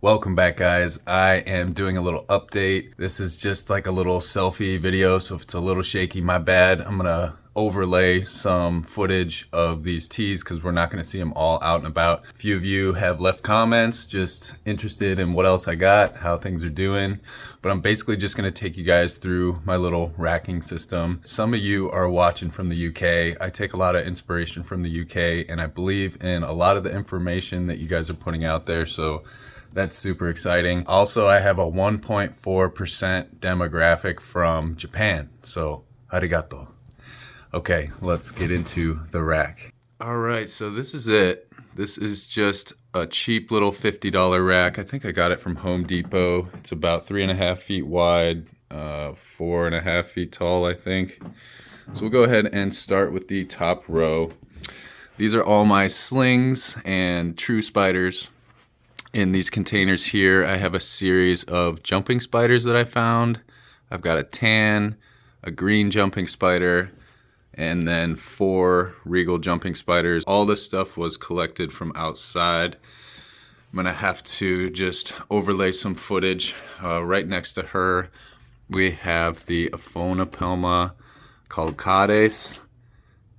Welcome back, guys. I am doing a little update. This is just like a little selfie video, so if it's a little shaky, my bad. I'm gonna overlay some footage of these teas because we're not gonna see them all out and about. A few of you have left comments just interested in what else I got, how things are doing, but I'm basically just gonna take you guys through my little racking system. Some of you are watching from the UK. I take a lot of inspiration from the UK, and I believe in a lot of the information that you guys are putting out there, so that's super exciting. Also, I have a 1.4% demographic from Japan, so arigato. Okay, let's get into the rack. All right, so this is it. This is just a cheap little $50 rack. I think I got it from Home Depot. It's about 3.5 feet wide, 4.5 feet tall, I think. So we'll go ahead and start with the top row. These are all my slings and true spiders. In these containers here, I have a series of jumping spiders that I found. I've got a tan, a green jumping spider, and then 4 regal jumping spiders. All this stuff was collected from outside. I'm gonna have to just overlay some footage. Right next to her, we have the Aphonopelma calcades.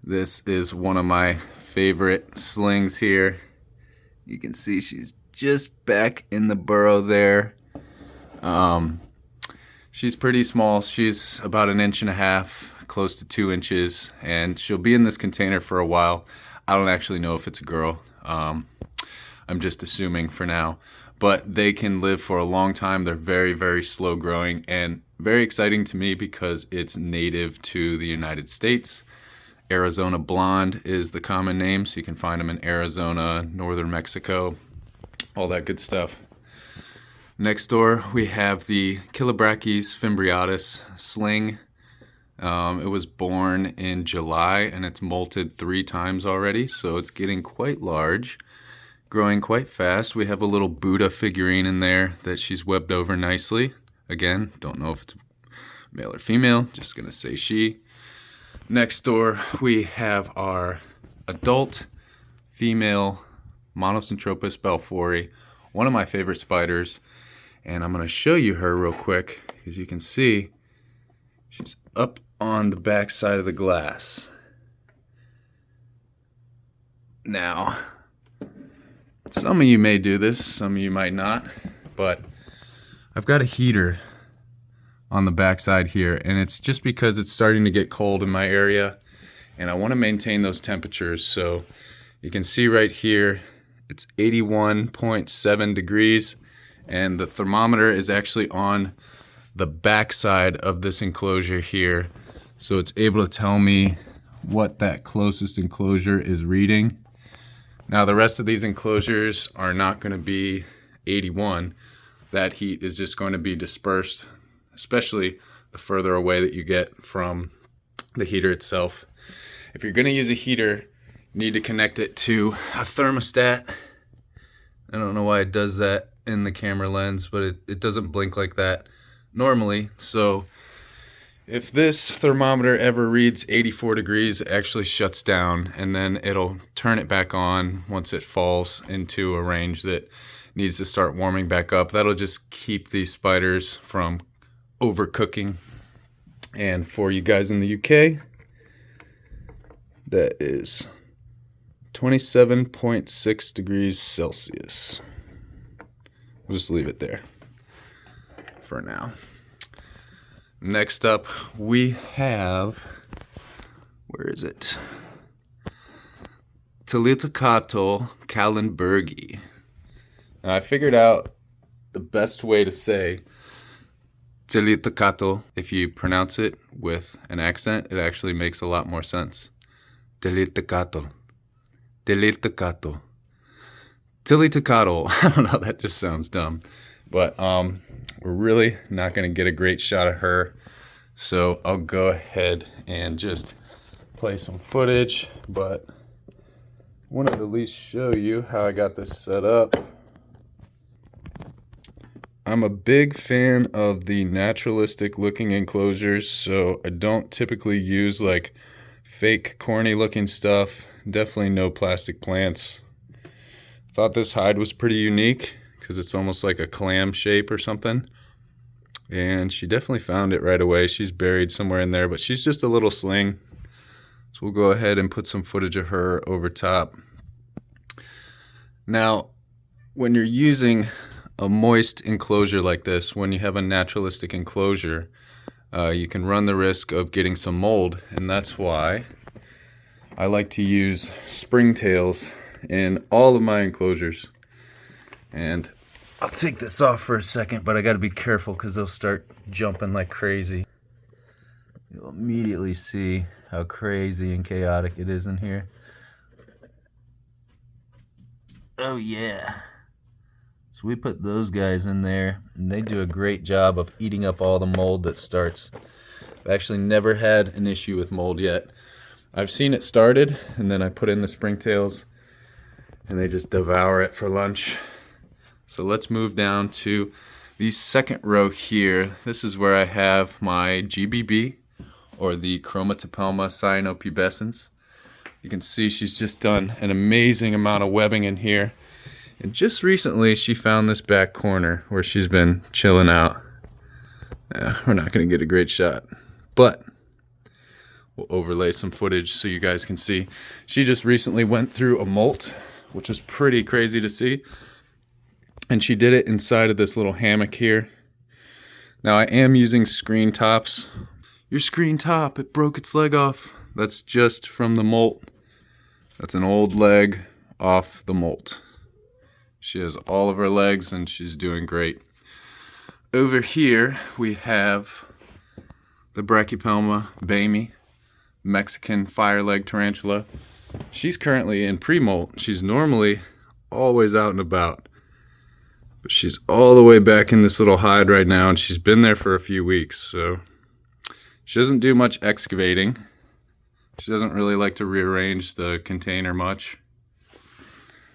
This is one of my favorite slings here. You can see she's just back in the burrow there. She's pretty small. She's about 1.5 inches, close to 2 inches, and she'll be in this container for a while. I don't actually know if it's a girl. I'm just assuming for now, but they can live for a long time. They're very, very slow growing and very exciting to me because it's native to the United States. Arizona blonde is the common name, so you can find them in Arizona, northern Mexico, all that good stuff. Next door, we have the Chilobrachys fimbriatus sling. It was born in July and it's molted 3 times already, so it's getting quite large, growing quite fast. We have a little Buddha figurine in there that she's webbed over nicely. Again, don't know if it's male or female, just gonna say she. Next door, we have our adult female Monocentropas balfouri, one of my favorite spiders, and I'm going to show you her real quick because you can see she's up on the back side of the glass. Now, some of you may do this, some of you might not, but I've got a heater on the back side here, and it's just because it's starting to get cold in my area and I want to maintain those temperatures. So you can see right here it's 81.7 degrees, and the thermometer is actually on the back side of this enclosure here, so it's able to tell me what that closest enclosure is reading. Now the rest of these enclosures are not going to be 81. That heat is just going to be dispersed, especially the further away that you get from the heater itself. If you're going to use a heater, need to connect it to a thermostat. I don't know why it does that in the camera lens, but it doesn't blink like that normally. So if this thermometer ever reads 84 degrees, it actually shuts down, and then it'll turn it back on once it falls into a range that needs to start warming back up. That'll just keep these spiders from overcooking. And for you guys in the UK, that is 27.6 degrees Celsius. We'll just leave it there for now. Next up, we have, where is it? Tarantulas kallenbergi. Now I figured out the best way to say Tarantulas. If you pronounce it with an accent, it actually makes a lot more sense. Tarantulas. Tarantulas. I don't know, that just sounds dumb. But we're really not going to get a great shot of her. So I'll go ahead and just play some footage. But I want to at least show you how I got this set up. I'm a big fan of the naturalistic looking enclosures, so I don't typically use like fake corny looking stuff. Definitely no plastic plants. Thought this hide was pretty unique because it's almost like a clam shape or something. And she definitely found it right away. She's buried somewhere in there, but she's just a little sling. So we'll go ahead and put some footage of her over top. Now, when you're using a moist enclosure like this, when you have a naturalistic enclosure, you can run the risk of getting some mold, and that's why I like to use springtails in all of my enclosures. And I'll take this off for a second, but I got to be careful because they'll start jumping like crazy. You'll immediately see how crazy and chaotic it is in here. Oh yeah. So we put those guys in there, and they do a great job of eating up all the mold that starts. I've actually never had an issue with mold yet. I've seen it started, and then I put in the springtails, and they just devour it for lunch. So let's move down to the second row here. This is where I have my GBB, or the Chromatopelma cyanopubescens. You can see she's just done an amazing amount of webbing in here. And just recently she found this back corner where she's been chilling out. We're not going to get a great shot, but we'll overlay some footage so you guys can see. She just recently went through a molt, which was pretty crazy to see. And she did it inside of this little hammock here. Now I am using screen tops. Your screen top, it broke its leg off. That's just from the molt. That's an old leg off the molt. She has all of her legs and she's doing great. Over here we have the Brachypelma bamey, Mexican fire leg tarantula. She's currently in pre-molt. She's normally always out and about. But she's all the way back in this little hide right now, and she's been there for a few weeks, so she doesn't do much excavating. She doesn't really like to rearrange the container much.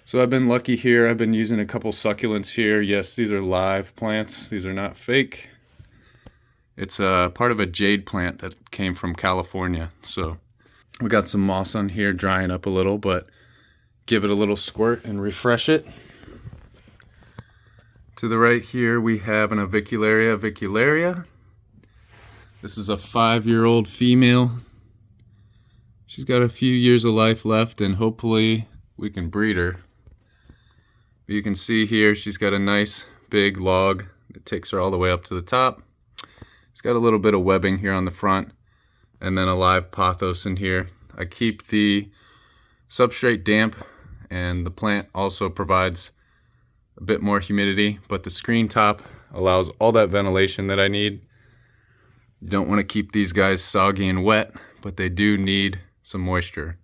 So I've been lucky here. I've been using a couple succulents here. Yes, these are live plants. These are not fake. It's a part of a jade plant that came from California. So we got some moss on here drying up a little, but give it a little squirt and refresh it. To the right here we have an Avicularia avicularia. This is a 5-year-old female. She's got a few years of life left, and hopefully we can breed her. You can see here she's got a nice big log that takes her all the way up to the top. She's got a little bit of webbing here on the front, and then a live pothos in here. I keep the substrate damp, and the plant also provides a bit more humidity, but the screen top allows all that ventilation that I need. You don't want to keep these guys soggy and wet, but they do need some moisture.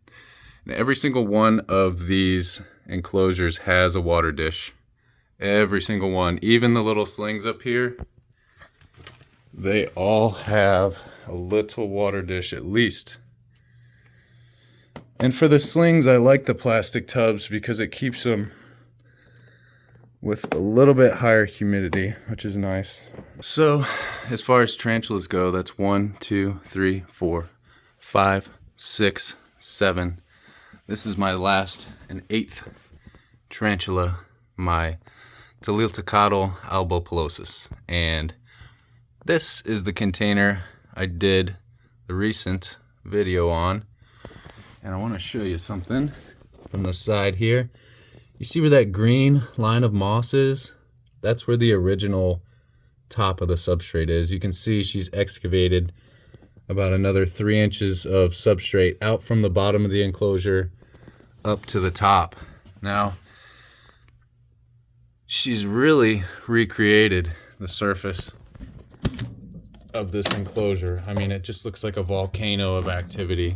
And every single one of these enclosures has a water dish. Every single one, even the little slings up here, they all have a little water dish at least. And for the slings, I like the plastic tubs because it keeps them with a little bit higher humidity, which is nice. So as far as tarantulas go, that's 1, 2, 3, 4, 5, 6, 7. This is my last and 8th tarantula, my Talitocatl albopilosus. And this is the container I did the recent video on. And I want to show you something from the side here. You see where that green line of moss is? That's where the original top of the substrate is. You can see she's excavated about another 3 inches of substrate out from the bottom of the enclosure up to the top. Now, she's really recreated the surface of this enclosure. I mean, it just looks like a volcano of activity.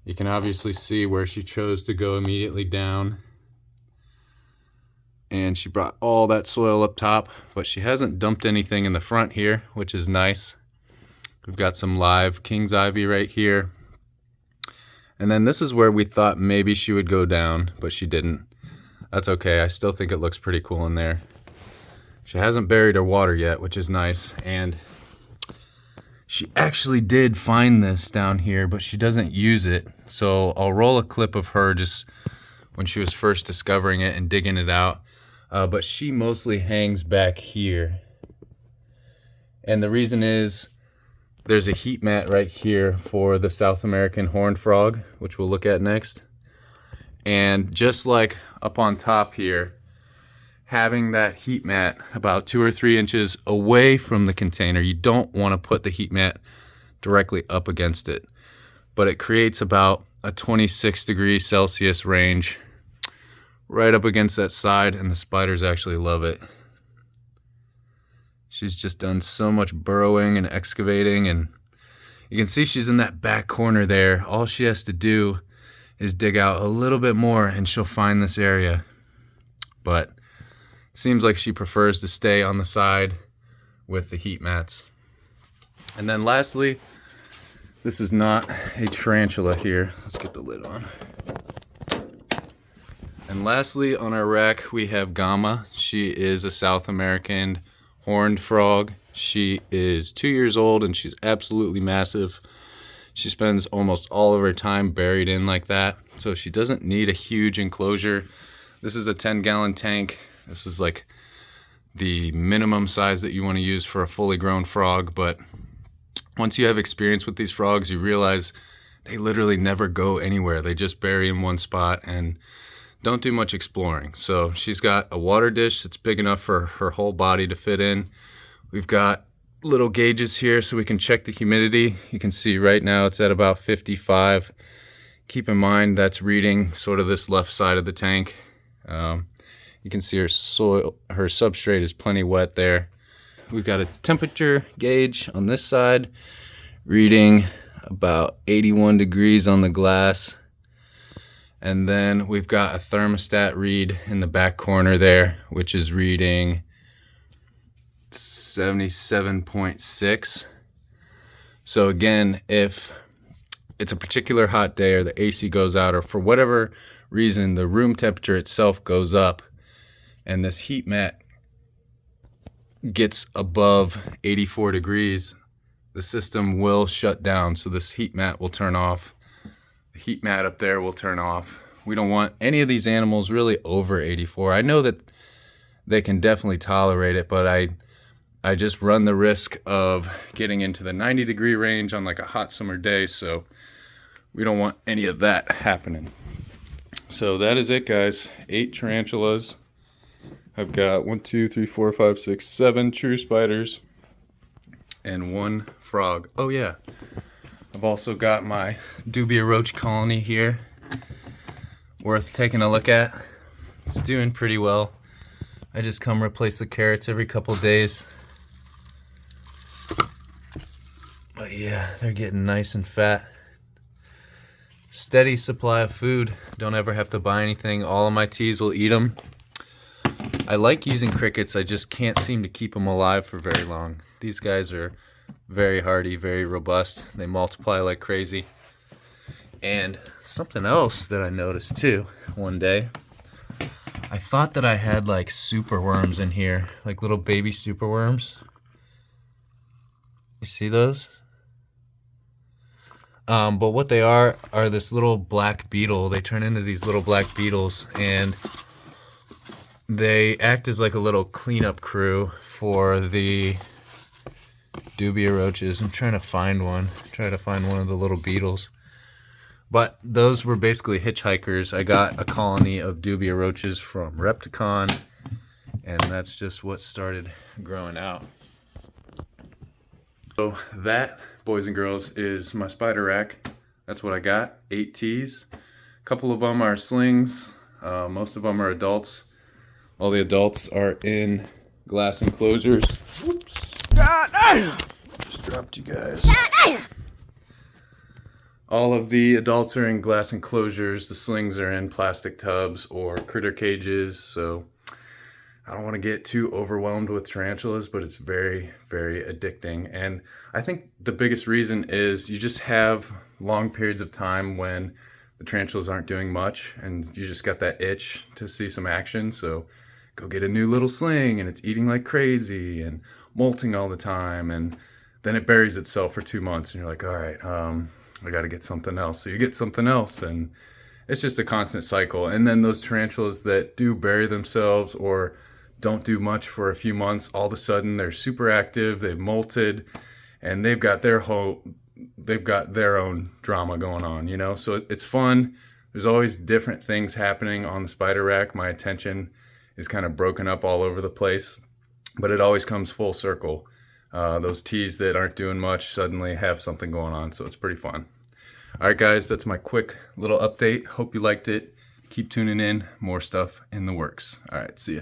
You can obviously see where she chose to go immediately down. And she brought all that soil up top, but she hasn't dumped anything in the front here, which is nice. We've got some live king's ivy right here. And then this is where we thought maybe she would go down, but she didn't. That's okay. I still think it looks pretty cool in there. She hasn't buried her water yet, which is nice. And she actually did find this down here, but she doesn't use it. So I'll roll a clip of her just when she was first discovering it and digging it out. But she mostly hangs back here. And the reason is there's a heat mat right here for the South American horned frog, which we'll look at next. And just like up on top here, having that heat mat about 2 or 3 inches away from the container. You don't want to put the heat mat directly up against it, but it creates about a 26 degrees Celsius range right up against that side, and the spiders actually love it. She's just done so much burrowing and excavating, and you can see she's in that back corner there. All she has to do is dig out a little bit more and she'll find this area. But seems like she prefers to stay on the side with the heat mats. And then lastly, this is not a tarantula here. Let's get the lid on. And lastly, on our rack, we have Gama. She is a South American horned frog. She is 2 years old and she's absolutely massive. She spends almost all of her time buried in like that, so she doesn't need a huge enclosure. This is a 10-gallon tank. This is like the minimum size that you want to use for a fully grown frog, but once you have experience with these frogs, you realize they literally never go anywhere. They just bury in one spot and don't do much exploring. So she's got a water dish that's big enough for her whole body to fit in. We've got little gauges here so we can check the humidity. You can see right now it's at about 55. Keep in mind that's reading sort of this left side of the tank. You can see her substrate is plenty wet there. We've got a temperature gauge on this side, reading about 81 degrees on the glass. And then we've got a thermostat read in the back corner there, which is reading 77.6. So again, if it's a particular hot day or the AC goes out, or for whatever reason the room temperature itself goes up and this heat mat gets above 84 degrees, the system will shut down. So this heat mat will turn off. The heat mat up there will turn off. We don't want any of these animals really over 84. I know that they can definitely tolerate it, but I just run the risk of getting into the 90-degree range on like a hot summer day, so we don't want any of that happening. So that is it, guys. 8 tarantulas. I've got 1, 2, 3, 4, 5, 6, 7 true spiders and 1 frog. Oh yeah, I've also got my Dubia roach colony here. Worth taking a look at. It's doing pretty well. I just come replace the carrots every couple days. But yeah, they're getting nice and fat. Steady supply of food. Don't ever have to buy anything. All of my teas will eat them. I like using crickets. I just can't seem to keep them alive for very long. These guys are very hardy, very robust. They multiply like crazy. And something else that I noticed too one day, I thought that I had like super worms in here, like little baby super worms. You see those? But what they are this little black beetle. They turn into these little black beetles, and they act as like a little cleanup crew for the Dubia roaches. I'm trying to find one. Try to find one of the little beetles. But those were basically hitchhikers. I got a colony of Dubia roaches from Repticon, and that's just what started growing out. So that, boys and girls, is my spider rack. That's what I got. 8 teas. A couple of them are slings. Most of them are adults. All the adults are in glass enclosures. Oops. Just dropped you guys. All of the adults are in glass enclosures. The slings are in plastic tubs or critter cages. So I don't want to get too overwhelmed with tarantulas, but it's very, very addicting. And I think the biggest reason is you just have long periods of time when the tarantulas aren't doing much and you just got that itch to see some action. So go get a new little sling, and it's eating like crazy and molting all the time, and then it buries itself for 2 months, and you're like, all right, I got to get something else. So you get something else, and it's just a constant cycle. And then those tarantulas that do bury themselves or don't do much for a few months, all of a sudden they're super active, they've molted, and they've got their own drama going on, you know? So it's fun. There's always different things happening on the spider rack. My attention is kind of broken up all over the place, but it always comes full circle. Those teas that aren't doing much suddenly have something going on, so it's pretty fun. All right, guys, that's my quick little update. Hope you liked it. Keep tuning in. More stuff in the works. All right, see ya.